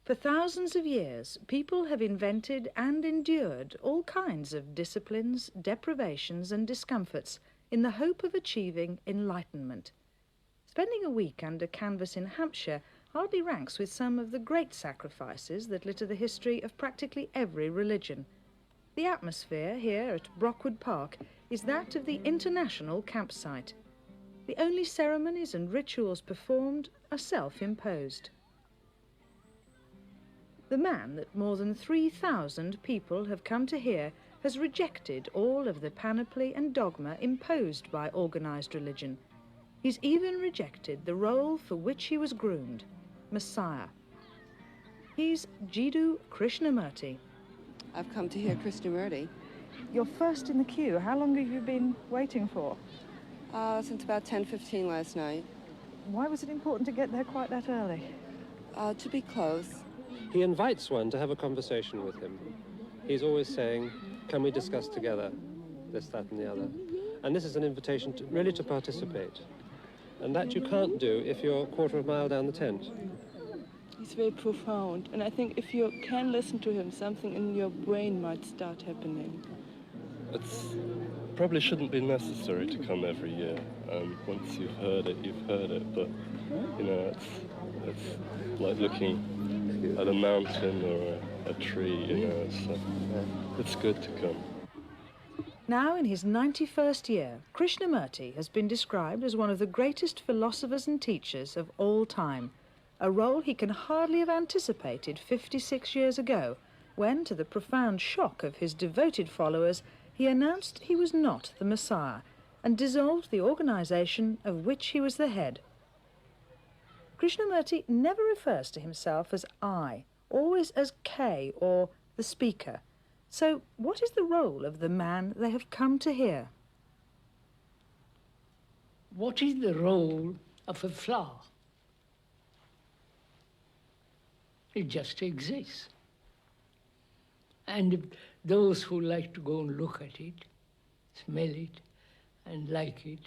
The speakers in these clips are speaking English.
For thousands of years, people have invented and endured all kinds of disciplines, deprivations and discomforts in the hope of achieving enlightenment. Spending a week under canvas in Hampshire hardly ranks with some of the great sacrifices that litter the history of practically every religion. The atmosphere here at Brockwood Park is that of the international campsite. The only ceremonies and rituals performed are self-imposed. The man that more than 3,000 people have come to hear has rejected all of the panoply and dogma imposed by organised religion. He's even rejected the role for which he was groomed, Messiah. He's Jiddu Krishnamurti. I've come to hear Krishnamurti. You're first in the queue. How long have you been waiting for? Since about 10:15 last night. Why was it important to get there quite that early? To be close. He invites one to have a conversation with him. He's always saying, can we discuss together this, that and the other? And this is an invitation to really to participate. And that you can't do if you're a quarter of a mile down the tent. He's very profound, and I think if you can listen to him, something in your brain might start happening. It probably shouldn't be necessary to come every year. Once you've heard it, you've heard it. But, you know, it's like looking at a mountain or a tree, you know, so it's good to come. Now in his 91st year, Krishnamurti has been described as one of the greatest philosophers and teachers of all time, a role he can hardly have anticipated 56 years ago, when, to the profound shock of his devoted followers, he announced he was not the Messiah and dissolved the organisation of which he was the head. Krishnamurti never refers to himself as I, always as K or the speaker. So what is the role of the man they have come to hear? What is the role of a flower? It just exists. And if those who like to go and look at it, smell it, and like it,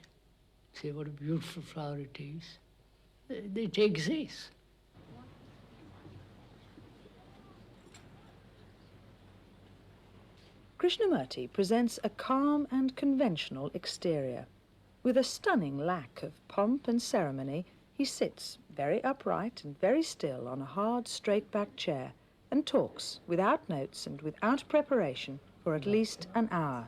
say what a beautiful flower it is, it exists. Krishnamurti presents a calm and conventional exterior. With a stunning lack of pomp and ceremony, he sits very upright and very still on a hard, straight-backed chair and talks without notes and without preparation for at least an hour.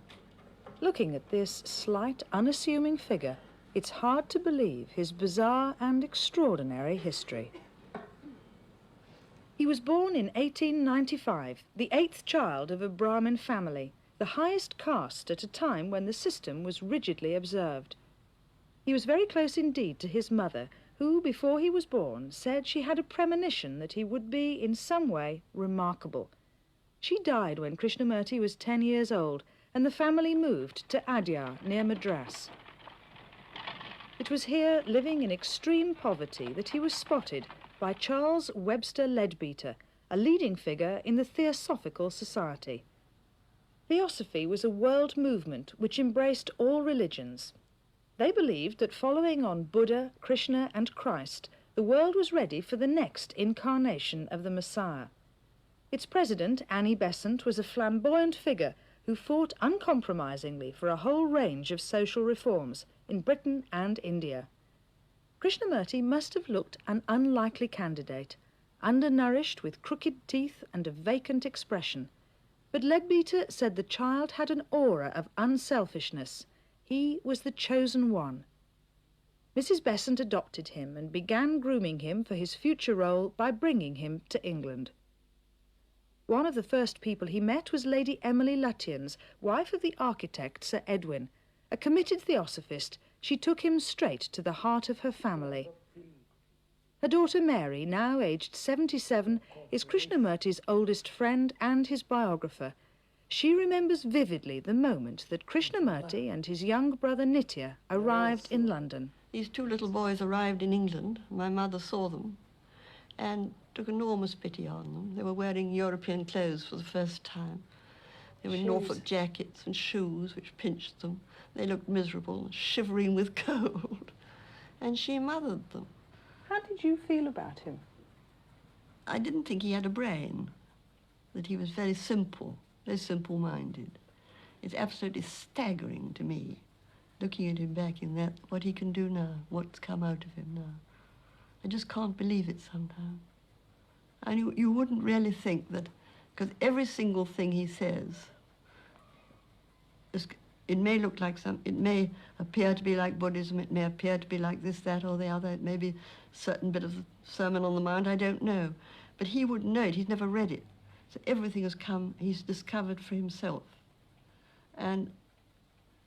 Looking at this slight, unassuming figure, it's hard to believe his bizarre and extraordinary history. He was born in 1895, the 8th child of a Brahmin family, the highest caste at a time when the system was rigidly observed. He was very close indeed to his mother, who, before he was born, said she had a premonition that he would be, in some way, remarkable. She died when Krishnamurti was 10 years old, and the family moved to Adyar, near Madras. It was here, living in extreme poverty, that he was spotted by Charles Webster Leadbeater, a leading figure in the Theosophical Society. Theosophy was a world movement which embraced all religions. They believed that following on Buddha, Krishna and Christ, the world was ready for the next incarnation of the Messiah. Its president, Annie Besant, was a flamboyant figure who fought uncompromisingly for a whole range of social reforms in Britain and India. Krishnamurti must have looked an unlikely candidate, undernourished with crooked teeth and a vacant expression. But Leadbeater said the child had an aura of unselfishness. He was the chosen one. Mrs. Besant adopted him and began grooming him for his future role by bringing him to England. One of the first people he met was Lady Emily Lutyens, wife of the architect Sir Edwin. A committed theosophist, she took him straight to the heart of her family. Her daughter Mary, now aged 77, is Krishnamurti's oldest friend and his biographer. She remembers vividly the moment that Krishnamurti and his young brother Nitya arrived in London. These two little boys arrived in England. My mother saw them and took enormous pity on them. They were wearing European clothes for the first time. They were in Norfolk jackets and shoes which pinched them. They looked miserable, shivering with cold. And she mothered them. How did you feel about him? I didn't think he had a brain, that he was very simple-minded. It's absolutely staggering to me, looking at him back in that, what he can do now, what's come out of him now. I just can't believe it sometimes. And you wouldn't really think that, because every single thing he says, it may look like it may appear to be like Buddhism, it may appear to be like this, that, or the other, it may be a certain bit of Sermon on the Mount, I don't know. But he wouldn't know it, he's never read it. So everything has come, he's discovered for himself. And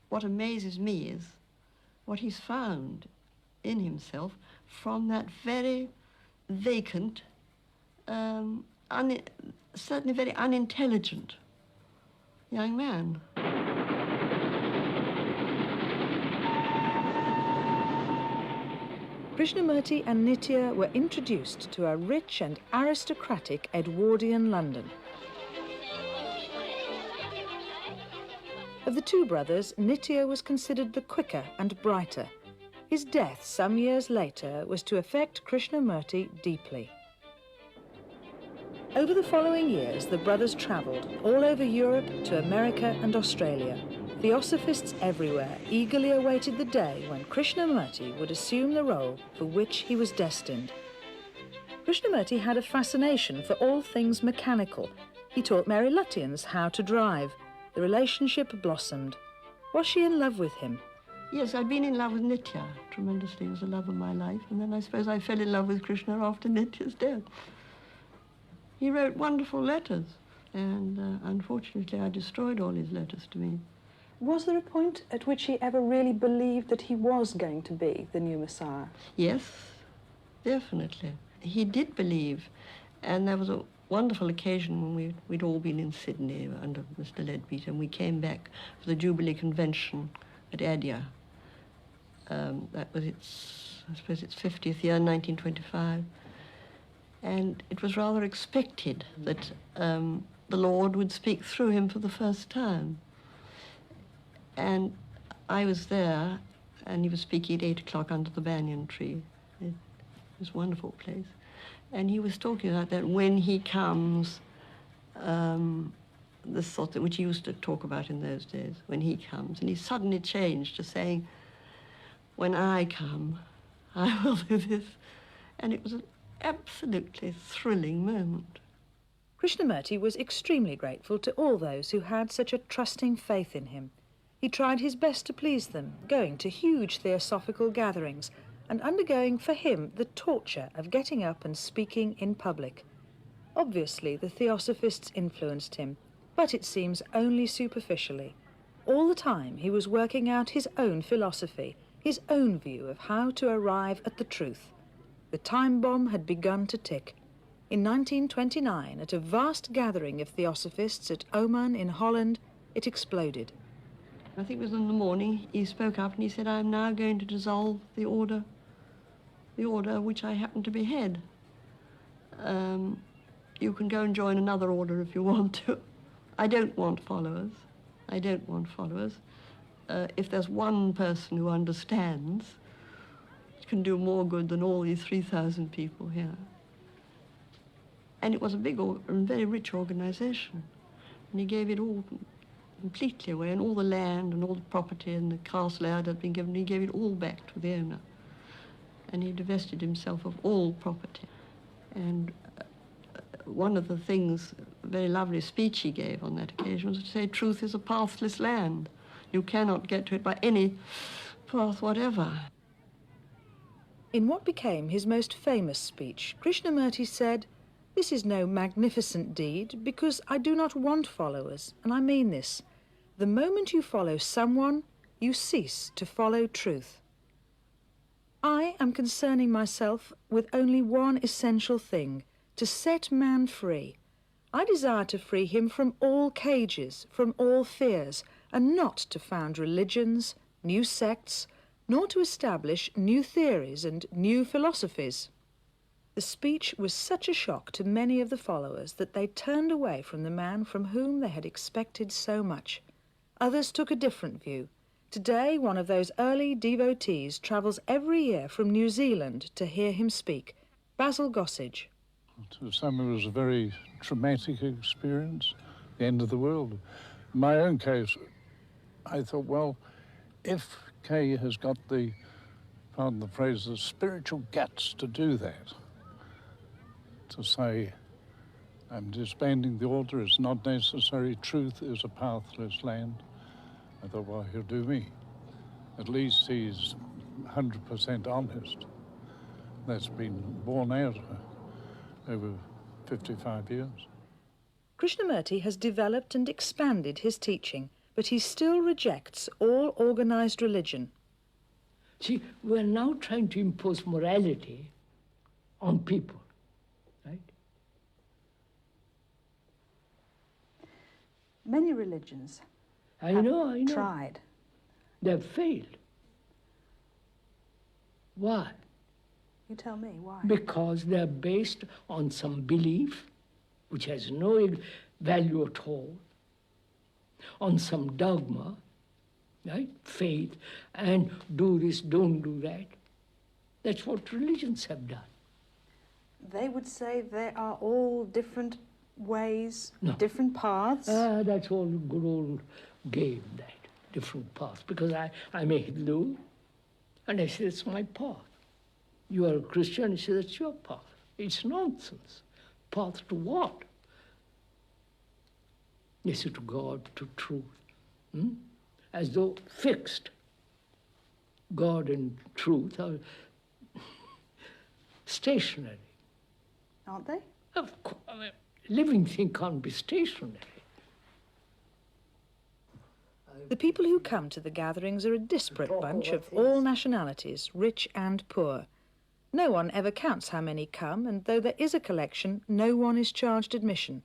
what amazes me is what he's found in himself from that very vacant, certainly very unintelligent young man. Krishnamurti and Nitya were introduced to a rich and aristocratic Edwardian London. Of the two brothers, Nitya was considered the quicker and brighter. His death some years later was to affect Krishnamurti deeply. Over the following years, the brothers travelled all over Europe to America and Australia. Theosophists everywhere eagerly awaited the day when Krishnamurti would assume the role for which he was destined. Krishnamurti had a fascination for all things mechanical. He taught Mary Lutyens how to drive. The relationship blossomed. Was she in love with him? Yes, I'd been in love with Nitya tremendously. It was the love of my life. And then I suppose I fell in love with Krishna after Nitya's death. He wrote wonderful letters, and unfortunately I destroyed all his letters to me. Was there a point at which he ever really believed that he was going to be the new Messiah? Yes, definitely. He did believe, and there was a wonderful occasion when we'd all been in Sydney under Mr. Leadbeater, and we came back for the Jubilee Convention at Adyar. That was I suppose its 50th year, 1925. And it was rather expected that the Lord would speak through him for the first time. And I was there, and he was speaking at 8 o'clock under the banyan tree. It was a wonderful place. And he was talking about that when he comes, this sort of, which he used to talk about in those days, when he comes. And he suddenly changed to saying, when I come, I will do this. And it was an absolutely thrilling moment. Krishnamurti was extremely grateful to all those who had such a trusting faith in him. He tried his best to please them, going to huge theosophical gatherings and undergoing for him the torture of getting up and speaking in public. Obviously, the theosophists influenced him, but it seems only superficially. All the time he was working out his own philosophy, his own view of how to arrive at the truth. The time bomb had begun to tick. In 1929, at a vast gathering of theosophists at Oman in Holland, it exploded. I think it was in the morning, he spoke up and he said, I'm now going to dissolve the order which I happen to be head. You can go and join another order if you want to. I don't want followers. I don't want followers. If there's one person who understands, it can do more good than all these 3,000 people here. And it was a big and very rich organization. And he gave it all completely away, and all the land and all the property and the castle had been given, he gave it all back to the owner. And he divested himself of all property. And one of the things, a very lovely speech he gave on that occasion, was to say, truth is a pathless land. You cannot get to it by any path whatever. In what became his most famous speech, Krishnamurti said, "This is no magnificent deed, because I do not want followers, and I mean this. The moment you follow someone, you cease to follow truth. I am concerning myself with only one essential thing, to set man free. I desire to free him from all cages, from all fears, and not to found religions, new sects, nor to establish new theories and new philosophies." The speech was such a shock to many of the followers that they turned away from the man from whom they had expected so much. Others took a different view. Today, one of those early devotees travels every year from New Zealand to hear him speak, Basil Gossage. To some it was a very traumatic experience, the end of the world. In my own case, I thought, well, if Kay has got the, pardon the phrase, the spiritual guts to do that, to say, I'm disbanding the order, it's not necessary, truth is a pathless land, I thought, well, he'll do me. At least he's 100% honest. That's been borne out over 55 years. Krishnamurti has developed and expanded his teaching, but he still rejects all organized religion. See, we're now trying to impose morality on people, right? Many religions I know. tried. They've failed. Why? You tell me, why? Because they're based on some belief, which has no value at all, on some dogma, right? Faith, and do this, don't do that. That's what religions have done. They would say there are all different ways, No. different paths. That's all good old game, that, different paths. Because I'm a Hindu, and I say, it's my path. You are a Christian, you say, that's your path. It's nonsense. Path to what? They say to God, to truth. As though fixed. God and truth are stationary. Aren't they? Of course, living thing can't be stationary. The people who come to the gatherings are a disparate bunch of all nationalities, rich and poor. No one ever counts how many come, and though there is a collection, no one is charged admission.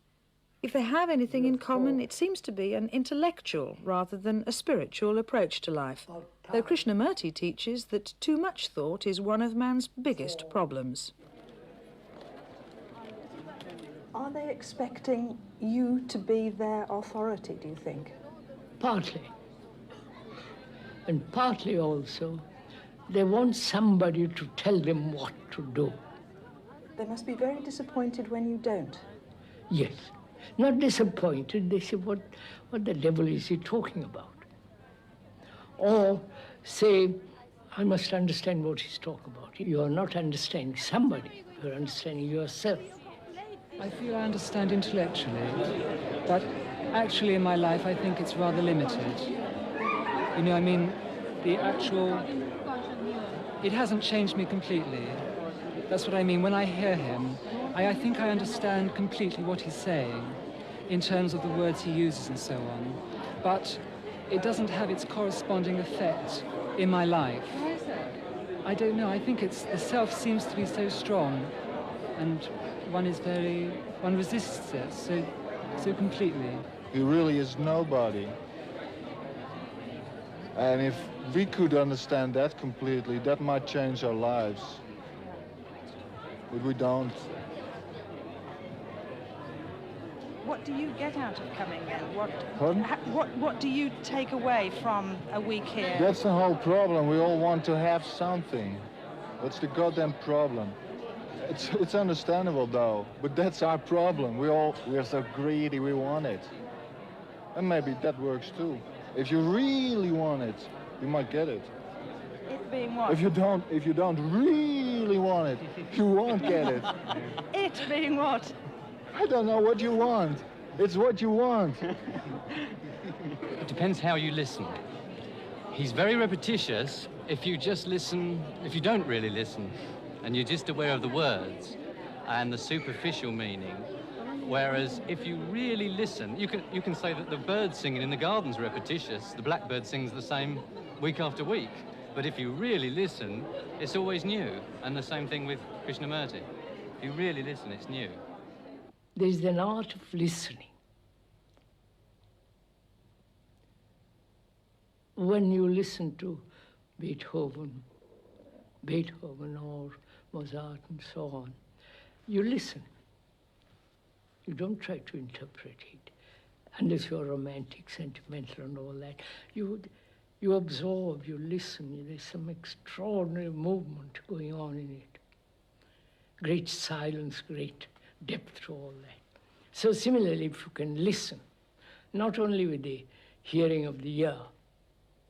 If they have anything in common, it seems to be an intellectual rather than a spiritual approach to life, though Krishnamurti teaches that too much thought is one of man's biggest problems. Are they expecting you to be their authority, do you think? Partly. And partly also, they want somebody to tell them what to do. They must be very disappointed when you don't. Yes. Not disappointed. They say, what the devil is he talking about? Or say, I must understand what he's talking about. You are not understanding somebody. You're understanding yourself. I feel I understand intellectually, but actually in my life I think it's rather limited. You know, I mean, it hasn't changed me completely. That's what I mean. When I hear him, I think I understand completely what he's saying in terms of the words he uses and so on. But it doesn't have its corresponding effect in my life. I don't know. I think the self seems to be so strong, and one resists it so completely. He really is nobody. And if we could understand that completely, that might change our lives. But we don't. What do you get out of coming then? Pardon? What do you take away from a week here? That's the whole problem. We all want to have something. That's the goddamn problem. It's understandable though, but that's our problem. We're so greedy, we want it. And maybe that works too. If you really want it, you might get it. It being what? If you don't really want it, you won't get it. It being what? I don't know what you want. It's what you want. It depends how you listen. He's very repetitious if you just listen, if you don't really listen, and you're just aware of the words and the superficial meaning. Whereas if you really listen, you can say that the bird singing in the garden's repetitious, the blackbird sings the same week after week. But if you really listen, it's always new. And the same thing with Krishnamurti. If you really listen, it's new. There's an art of listening. When you listen to Beethoven or Mozart and so on, you listen. You don't try to interpret it, unless you're romantic, sentimental and all that. You absorb, you listen. There's some extraordinary movement going on in it. Great silence, great depth to all that. So similarly, if you can listen, not only with the hearing of the ear,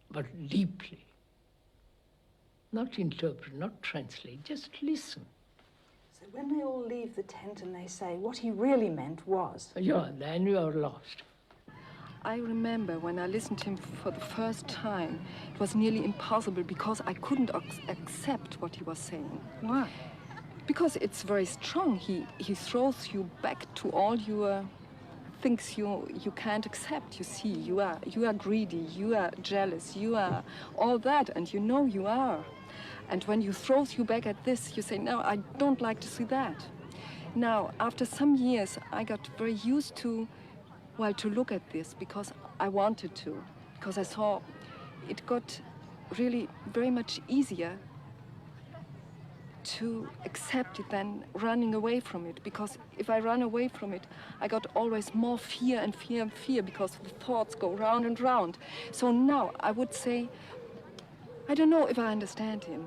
but deeply, not interpret, not translate, just listen. So when they all leave the tent and they say what he really meant was... Yeah, then you are lost. I remember when I listened to him for the first time, it was nearly impossible because I couldn't accept what he was saying. Why? Because it's very strong. He throws you back to all your things you can't accept. You see, you are greedy, you are jealous, you are all that, and you know you are. And when he throws you back at this, you say, no, I don't like to see that. Now, after some years, I got very used to, well, to look at this because I wanted to, because I saw it got really very much easier to accept it than running away from it. Because if I run away from it, I got always more fear and fear and fear because the thoughts go round and round. So now I would say, I don't know if I understand him,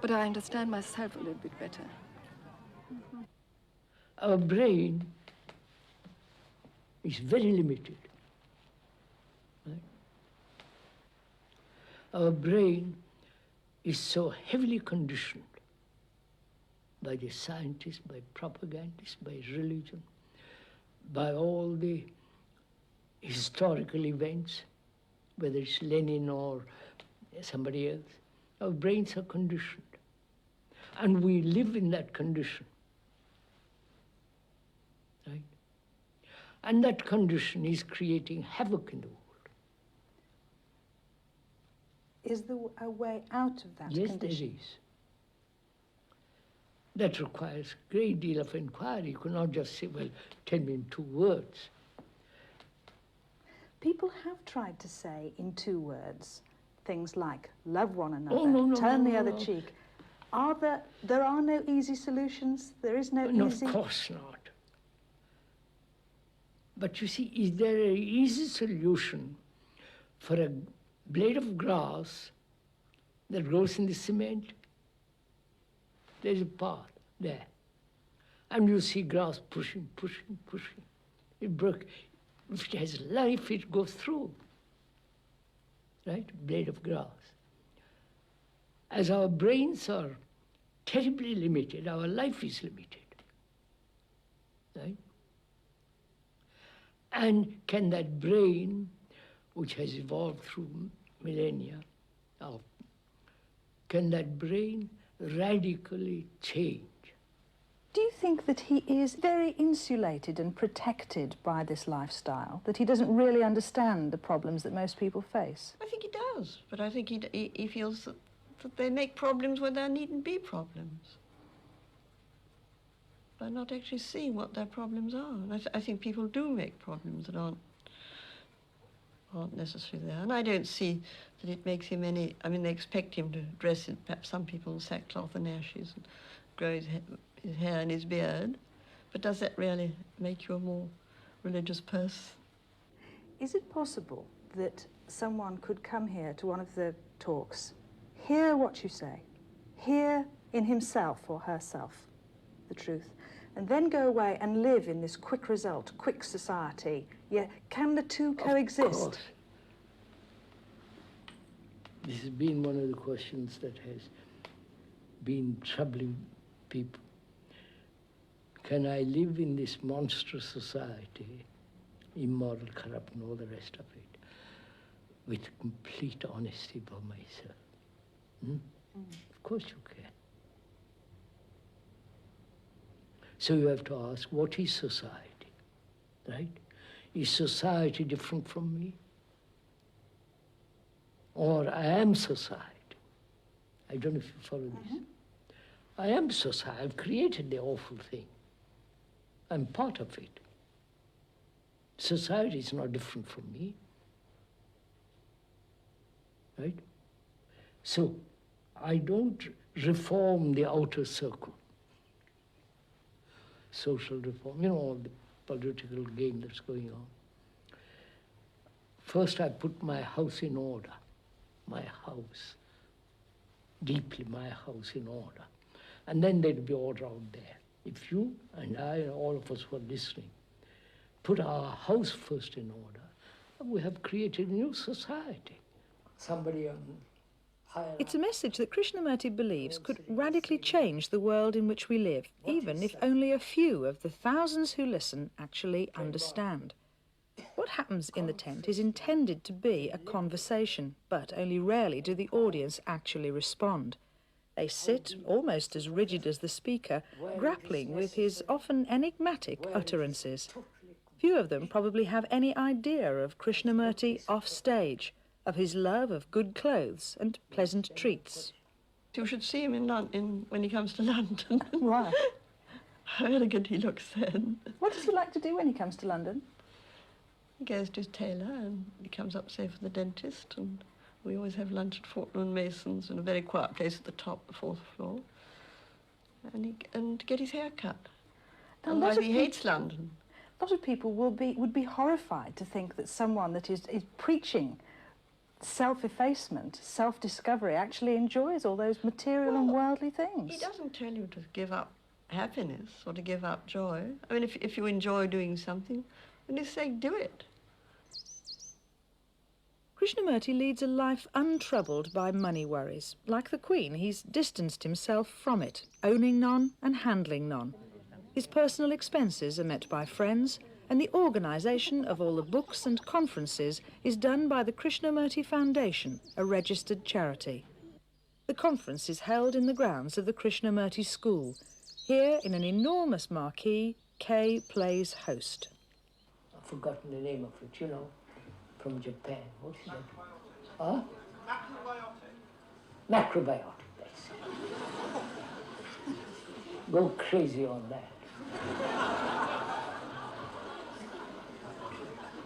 but I understand myself a little bit better. Our brain is very limited. Right? Our brain is so heavily conditioned by the scientists, by propagandists, by religion, by all the historical events, whether it's Lenin or somebody else. Our brains are conditioned. And we live in that condition. Right? And that condition is creating havoc in the world. Is there a way out of that condition? Yes, there is. That requires a great deal of inquiry. You cannot just say, well, tell me in 2 words. People have tried to say in 2 words things like love one another, Oh, no, turn no, the other no. cheek. There are no easy solutions? There is no easy... Of course not. But you see, is there an easy solution for a blade of grass that grows in the cement? There's a path there. And you see grass pushing, pushing, pushing. It broke. If it has life, it goes through. Right? Blade of grass. As our brains are terribly limited, our life is limited. Right? And can that brain, which has evolved through millennia, can that brain radically change? Do you think that he is very insulated and protected by this lifestyle, that he doesn't really understand the problems that most people face? I think he does, but I think he feels that they make problems where there needn't be problems. By not actually seeing what their problems are. And I think people do make problems that aren't necessarily there. And I don't see that it makes him any... I mean, they expect him to dress in, perhaps some people, in sackcloth and ashes and grow his hair and his beard. But does that really make you a more religious person? Is it possible that someone could come here to one of the talks, hear what you say, hear in himself or herself the truth, and then go away and live in this quick result, quick society? Yeah, can the two coexist? Of course. This has been one of the questions that has been troubling people. Can I live in this monstrous society, immoral, corrupt, and all the rest of it, with complete honesty about myself? Of course you can. So you have to ask, what is society, right? Is society different from me? Or I am society? I don't know if you follow this. I am society. I've created the awful thing. I'm part of it. Society is not different from me, right? So I don't reform the outer circle. Social reform, you know, all the political game that's going on. First, I put my house in order. My house, deeply my house in order. And then there'd be order out there. If you and I and all of us who are listening put our house first in order, we have created a new society. Somebody higher... It's a message that Krishnamurti believes could radically change the world in which we live, even if only a few of the thousands who listen actually understand. What happens in the tent is intended to be a conversation, but only rarely do the audience actually respond. They sit, almost as rigid as the speaker, grappling with his often enigmatic utterances. Few of them probably have any idea of Krishnamurti off stage, of his love of good clothes and pleasant treats. You should see him in London when he comes to London. Why? How elegant he looks then. What does he like to do when he comes to London? He goes to his tailor and he comes up, say, for the dentist, and we always have lunch at Fortnum and Mason's in a very quiet place at the top, the fourth floor, and to get his hair cut. Otherwise he hates London. A lot of people would be horrified to think that someone that is preaching self-effacement, self-discovery, actually enjoys all those material and worldly things. He doesn't tell you to give up happiness or to give up joy. I mean, if you enjoy doing something, then you say, do it. Krishnamurti leads a life untroubled by money worries. Like the Queen, he's distanced himself from it, owning none and handling none. His personal expenses are met by friends, and the organisation of all the books and conferences is done by the Krishnamurti Foundation, a registered charity. The conference is held in the grounds of the Krishnamurti School. Here, in an enormous marquee, Kay plays host. I've forgotten the name of it, you know, from Japan. What is that? Huh? Macrobiotic, that's it. Go crazy on that.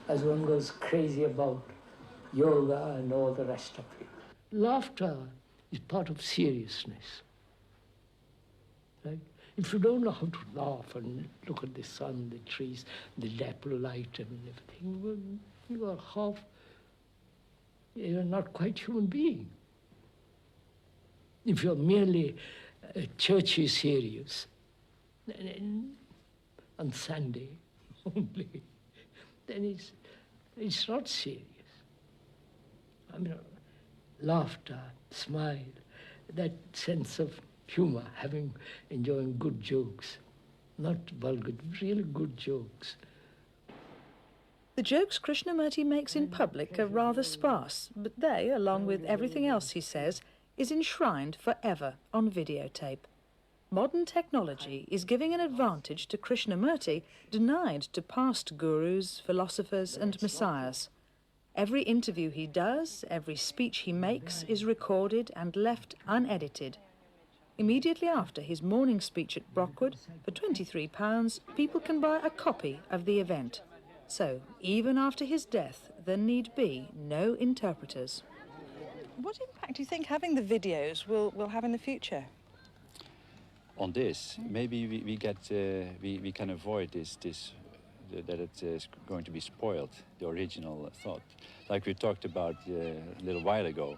As one goes crazy about yoga and all the rest of it. Laughter is part of seriousness. Right? If you don't know how to laugh and look at the sun, the trees, the dapple light and everything, well, you're not quite human being. If you're merely churchy serious, then on Sunday only, then it's not serious. I mean, laughter, smile, that sense of humor, enjoying good jokes, not vulgar, really good jokes. The jokes Krishnamurti makes in public are rather sparse, but they, along with everything else he says, is enshrined forever on videotape. Modern technology is giving an advantage to Krishnamurti denied to past gurus, philosophers and messiahs. Every interview he does, every speech he makes is recorded and left unedited. Immediately after his morning speech at Brockwood, for £23, people can buy a copy of the event. So, even after his death, there need be no interpreters. What impact do you think having the videos will have in the future? On this, maybe we can avoid that it is going to be spoiled, the original thought. Like we talked about a little while ago,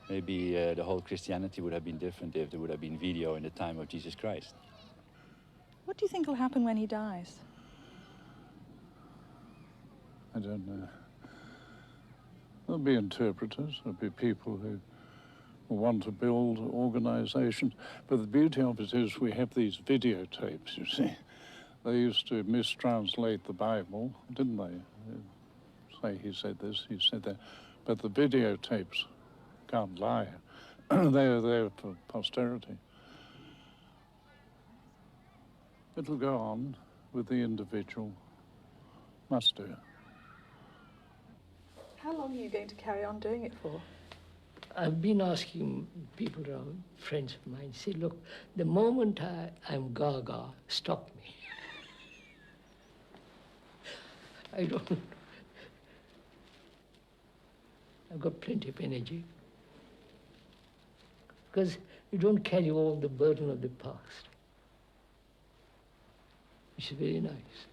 maybe the whole Christianity would have been different if there would have been video in the time of Jesus Christ. What do you think will happen when he dies? I don't know. There'll be interpreters, there'll be people who want to build organisations. But the beauty of it is we have these videotapes, you see. They used to mistranslate the Bible, didn't they? Say he said this, he said that. But the videotapes can't lie. They're there for posterity. It'll go on with the individual. Must do. How long are you going to carry on doing it for? I've been asking people around, friends of mine, say, look, the moment I'm gaga, stop me. I don't. I've got plenty of energy. Because you don't carry all the burden of the past, which is very nice.